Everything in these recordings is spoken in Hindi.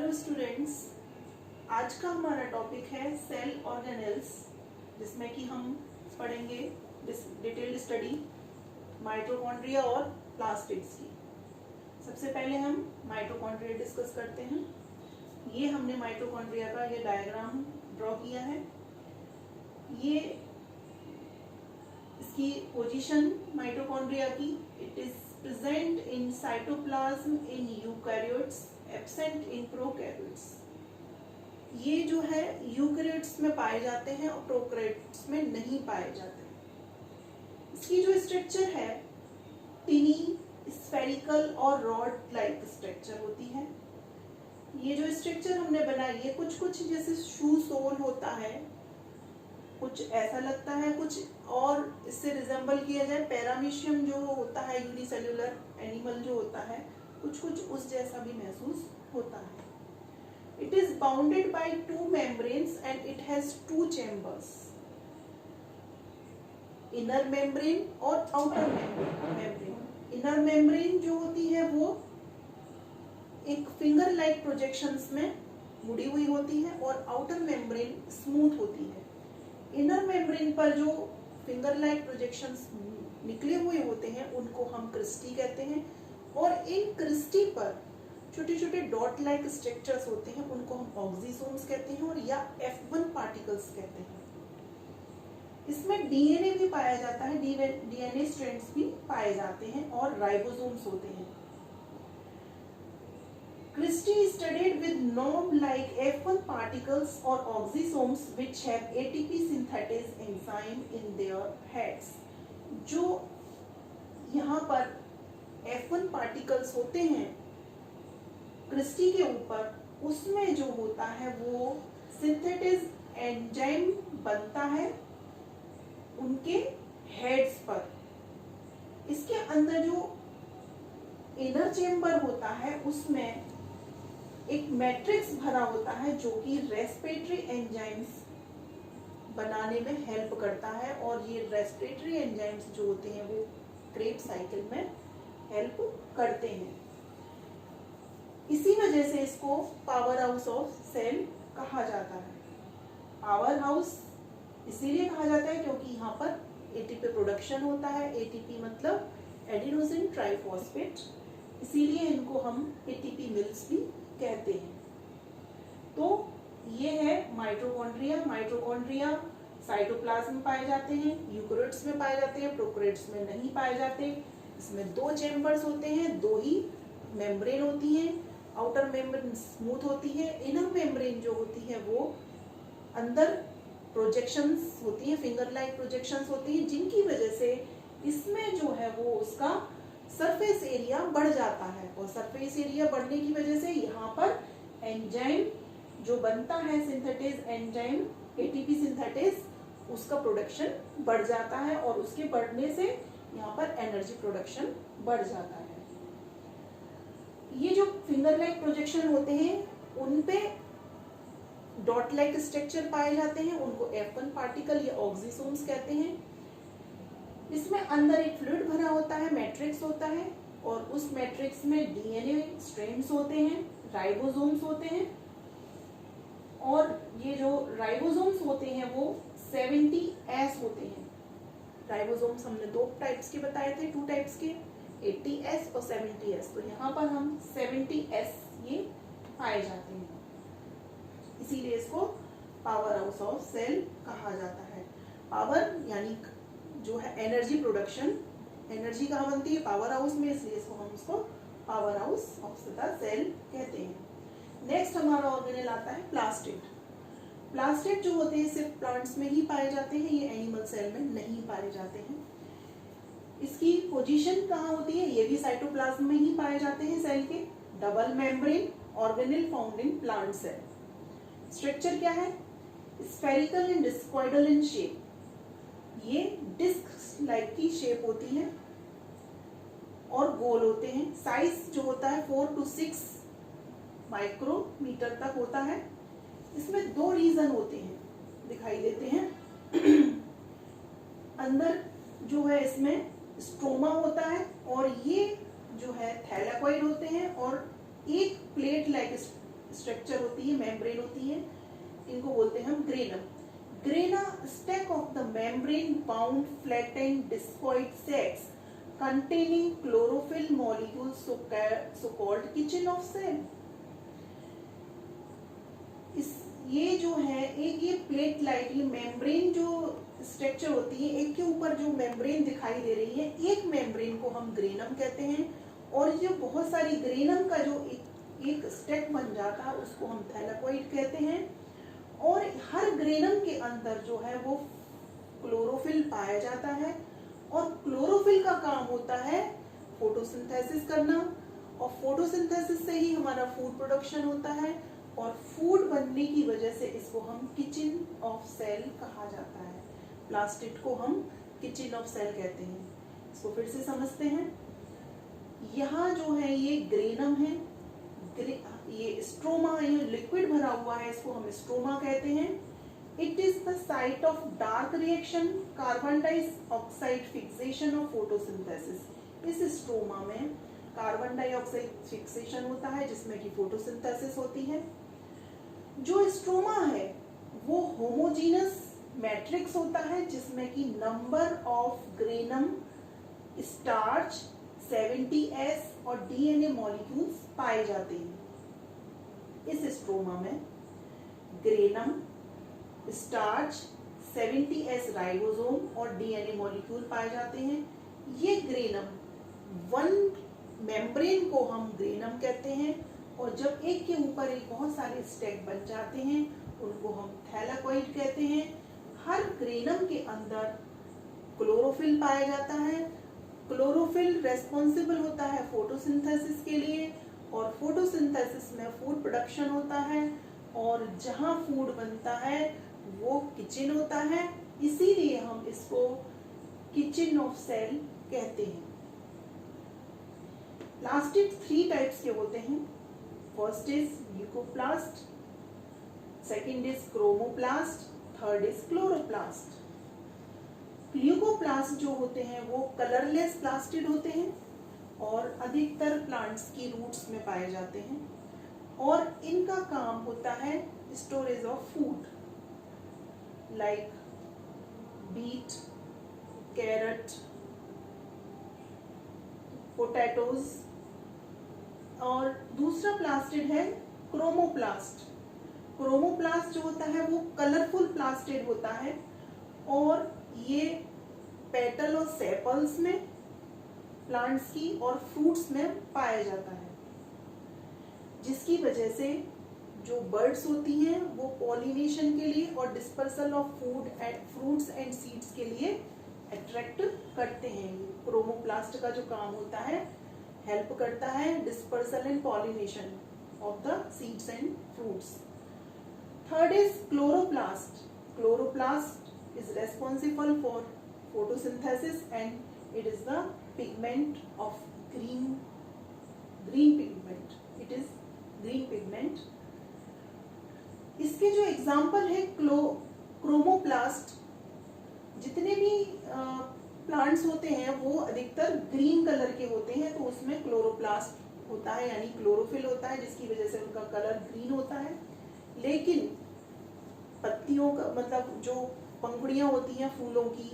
हेलो स्टूडेंट्स, आज का हमारा टॉपिक है सेल ऑर्गेनेल्स, जिसमें कि हम पढ़ेंगे डिटेल्ड स्टडी माइटोकॉन्ड्रिया और प्लास्टिड्स की। सबसे पहले हम माइटोकॉन्ड्रिया डिस्कस करते हैं। ये हमने माइटोकॉन्ड्रिया का ये डायग्राम ड्रॉ किया है। ये इसकी पोजीशन माइटोकॉन्ड्रिया की, it is present in cytoplasm in eukaryotes, absent in prokaryotes. ये जो है यूकैरियोट्स में पाए जाते हैं और प्रोकैरियोट्स में नहीं पाए जाते। इसकी जो स्ट्रक्चर है टिनी, स्फेरिकल और रॉड लाइक स्ट्रक्चर होती है। ये जो स्ट्रक्चर हमने बनाई है कुछ जैसे शू सोल होता है, कुछ ऐसा लगता है, कुछ और इससे रिजेंबल किया जाए पैरामीशियम जो होता है, यूनिसेल्युलर एनिमल जो होता है, कुछ उस जैसा भी महसूस होता है। It is bounded by two membranes and it has two chambers, inner membrane और आउटर मेम्ब्रेन। इनर मेम्ब्रेन जो होती है वो एक फिंगर लाइक प्रोजेक्शंस में मुड़ी हुई होती है और आउटर मेम्ब्रेन स्मूथ होती है। इनर मेम्ब्रेन पर जो फिंगर लाइक प्रोजेक्शंस निकले हुए होते हैं उनको हम क्रिस्टी कहते हैं, और इन क्रिस्टी पर छोटे छोटे डॉट लाइक स्ट्रक्चर्स होते हैं, उनको हम ऑक्सीसोम्स कहते हैं और या F1 पार्टिकल्स कहते हैं। इसमें डीएनए भी पाया जाता है, डीएनए स्ट्रैंड्स भी पाए जाते हैं और राइबोसोम्स होते हैं। Cristae is studied with knob-like F1 particles or oxysomes which have ATP synthetase enzyme in their heads। जो यहाँ पर F1 particles होते हैं क्रिस्टी के ऊपर, उसमें जो होता है वो सिंथेटेज एंजाइम बनता है उनके हेड्स पर। इसके अंदर जो इनर चेम्बर होता है उसमें एक मैट्रिक्स भरा होता है जो कि रेस्पिरेटरी एंजाइम्स बनाने में हेल्प करता है, और ये रेस्पिरेटरी एंजाइम्स जो होते हैं वो क्रेब साइकिल में हेल्प करते हैं। इसी वजह से इसको पावर हाउस ऑफ सेल कहा जाता है। पावर हाउस इसीलिए कहा जाता है क्योंकि यहाँ पर एटीपी प्रोडक्शन होता है। एटीपी मतलब एडिनोसिन ट्राइफॉस्फेट, इसीलिए इनको हम एटीपी मिल्स भी कहते हैं। तो ये है माइटोकॉन्ड्रिया। माइटोकॉन्ड्रिया साइटोप्लाज्म में पाए जाते हैं, यूकैरियोट्स में पाए जाते हैं, प्रोकैरियोट्स में नहीं पाए जाते। इसमें दो चैम्बर्स होते हैं, दो ही मेम्ब्रेन होती हैं। आउटर मेम्ब्रेन स्मूथ होती है, इनर मेम्ब्रेन जो होती है वो अंदर प्रोजेक्शंस होती है, फिंगर लाइक प्रोजेक्शंस होती है, जिनकी वजह से इसमें जो है वो उसका सरफेस एरिया बढ़ जाता है, और सरफेस एरिया बढ़ने की वजह से यहाँ पर एंजाइम जो बनता है सिंथेटेज एंजाइम एटीपी सिंथेटेज, उसका प्रोडक्शन बढ़ जाता है, और उसके बढ़ने से यहाँ पर एनर्जी प्रोडक्शन बढ़ जाता है। ये जो फिंगर लाइक प्रोजेक्शन होते हैं उनपे डॉट लाइक स्ट्रक्चर पाए जाते हैं, उनको F1 पार्टिकल या ऑक्सीसोम्स कहते हैं। इसमें अंदर एक फ्लूइड भरा होता है, मैट्रिक्स होता है, और उस मैट्रिक्स में डीएनए स्ट्रैंड्स होते हैं, राइबोसोम्स होते हैं, और ये जो राइबोसोम्स होते हैं वो 70S होते हैं। राइबोसोम्स हमने दो टाइप्स के बताए थे, 2 टाइप्स के, 80S और 70S। तो यहाँ पर हम 70S ये पाए जाते हैं, इसीलिए इसको पावर हाउस ऑफ सेल कहा जाता है। पावर यानी जो है एनर्जी प्रोडक्शन, एनर्जी कहाँ बनती है? पावर हाउस में, इसलिए इसको हम उसको powerhouse of the cell कहते हैं। नेक्स्ट हमारा ऑर्गेनेल आता है प्लास्टिड। प्लास्टिड जो होते हैं सिर्फ प्लांट्स में ही पाए जाते हैं, ये एनिमल सेल में नहीं पाए जाते हैं। इसकी पोजीशन कहाँ होती है? ये भी साइटोप्लाज्म में ही पाए जाते हैं सेल के। Double membrane organelle found in plant cell. Structure क्या है? Spherical and discoidal in shape. ये डिस्क लाइक की शेप होती है और गोल होते हैं। साइज जो होता है 4 to 6 माइक्रोमीटर तक होता है। इसमें 2 रीजन होते हैं, दिखाई देते हैं। अंदर जो है इसमें स्ट्रोमा होता है, और ये जो है थैलेकॉइड होते हैं, और एक प्लेट लाइक स्ट्रक्चर होती है, मेम्ब्रेन होती है, इनको बोलते हैं हम granum. Grana stack of the membrane bound flattened discoid sacs containing chlorophyll molecules so called kitchen of cell. इस ये जो है एक ये प्लेट लाइट, ये मेम्ब्रेन जो स्ट्रक्चर होती है, एक के ऊपर जो मेम्ब्रेन दिखाई दे रही है, एक मेम्ब्रेन को हम ग्रेनम कहते हैं. और ये बहुत सारी ग्रेनम का जो एक स्टेक बन जाता है उसको हम थैलेकोइड कहते हैं. और हर ग्रेनम के अंदर जो है वो क्लोरोफिल पाया जाता है. और क्लोरोफिल का काम होता है फोटोसिंथेसिस करना, और फोटोसिंथेसिस से ही हमारा फूड प्रोडक्शन होता है. और फूड बनने की वजह से इसको हम किचन ऑफ सेल कहा जाता है. प्लास्टिड को हम किचन ऑफ सेल कहते हैं. इसको फिर से समझते हैं. यहाँ जो है ये ग्रेनम है, ये स्ट्रोमा, ये लिक्विड भरा हुआ है, इसको हम स्ट्रोमा कहते हैं. It is the site of dark reaction, carbon dioxide fixation और फोटोसिंथेसिस. इस स्ट्रोमा में कार्बन डाइऑक्साइड फिक्सेशन होता है जिसमें कि फोटोसिंथेसिस होती है. जो स्ट्रोमा है वो होमोजीनस मैट्रिक्स होता है जिसमें कि number of granum, starch, 70S और डीएनए मॉलिक्यूल्स पाए जाते हैं. इस स्ट्रोमा में ग्रेनम, स्टार्च, 70S राइबोसोम और डीएनए मॉलिक्यूल पाए जाते हैं. ये ग्रेनम वन मेम्ब्रेन को हम ग्रेनम कहते हैं. और जब एक के ऊपर एक बहुत सारे स्टेक बन जाते हैं उनको हम थैलेकोइड कहते हैं. हर ग्रेनम के अंदर क्लोरोफिल पाया जाता है. क्लोरोफिल रेस्पॉन्सिबल होता है फोटोसिंथेसिस के लिए, और फोटोसिंथेसिस में फूड प्रोडक्शन होता है. और जहाँ फूड बनता है वो किचन होता है, इसीलिए हम इसको किचन ऑफ सेल कहते हैं. प्लास्टिड 3 टाइप्स के होते हैं. First is leucoplast, second is chromoplast, third is chloroplast. Leucoplast जो होते हैं वो कलरलेस प्लास्टिड होते हैं और अधिकतर प्लांट्स की रूट्स में पाए जाते हैं. और इनका काम होता है storage of food like beet, carrot, potatoes. और दूसरा प्लास्टिड है क्रोमोप्लास्ट. क्रोमोप्लास्ट जो होता है वो कलरफुल प्लास्टिड होता है और ये पेटल और सेपल्स में प्लांट्स की और फ्रूट्स में पाया जाता है, जिसकी वजह से जो बर्ड्स होती हैं वो पॉलिनेशन के लिए और dispersal of food and fruits and seeds के लिए अट्रैक्ट करते हैं. क्रोमोप्लास्ट का जो काम होता है हेल्प करता है dispersal and pollination of the seeds and fruits. Third is chloroplast. Chloroplast is responsible for photosynthesis and it is the pigment of green pigment. It is green pigment. इसके जो एग्जाम्पल है क्रोमोप्लास्ट, जितने भी प्लांट्स होते हैं वो अधिकतर ग्रीन कलर के होते हैं, तो उसमें क्लोरोप्लास्ट होता है यानी क्लोरोफिल होता है जिसकी वजह से उनका कलर ग्रीन होता है. लेकिन पत्तियों का मतलब जो पंखुड़ियां होती हैं फूलों की,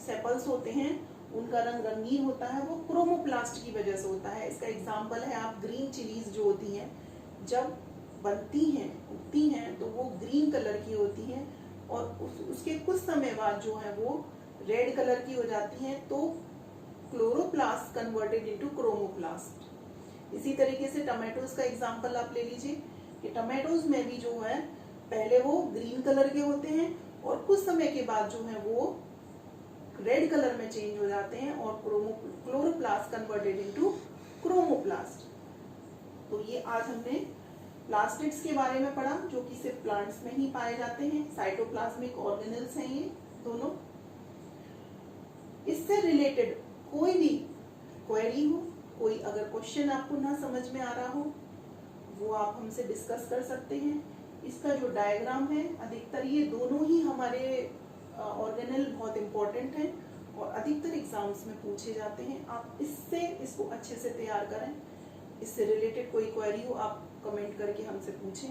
सेपल्स होते हैं, उनका रंग रंगीन होता है, वो क्रोमोप्लास्ट की वजह से होता है. इसका एग्जाम्पल है आप ग्रीन चिलीज जो होती हैं जब बनती हैं उगती हैं तो वो ग्रीन कलर की होती हैं और उसके कुछ समय बाद जो है वो रेड कलर की हो जाती हैं, तो क्लोरोप्लास्ट कन्वर्टेड इनटू क्रोमोप्लास्ट. इसी तरीके से टमाटोज का एग्जाम्पल आप ले लीजिए कि टमाटोज में भी जो है पहले वो ग्रीन कलर के होते हैं और कुछ समय के बाद जो है वो रेड कलर में चेंज हो जाते हैं और क्लोरोप्लास्ट कन्वर्टेड इनटू क्रोमोप्लास्ट. तो ये आज हमने प्लास्टिड्स के बारे में पढ़ा जो कि सिर्फ प्लांट्स में ही पाए जाते हैं. साइटोप्लाज्मिक ऑर्गेनेल्स हैं ये दोनों. इससे रिलेटेड कोई भी क्वेरी हो, कोई अगर क्वेश्चन आपको ना समझ में आ रहा हो वो आप हमसे डिस्कस कर सकते हैं. इसका जो डायग्राम है अधिकतर ये दोनों ही हमारे ऑर्गेनेल बहुत इम्पोर्टेंट हैं और अधिकतर एग्जाम्स में पूछे जाते हैं. आप इसको अच्छे से तैयार करें. इससे रिलेटेड कोई क्वेरी हो आप कमेंट करके हमसे पूछें।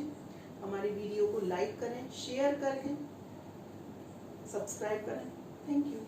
हमारी वीडियो को लाइक करें, शेयर करें, सब्सक्राइब करें। Thank you.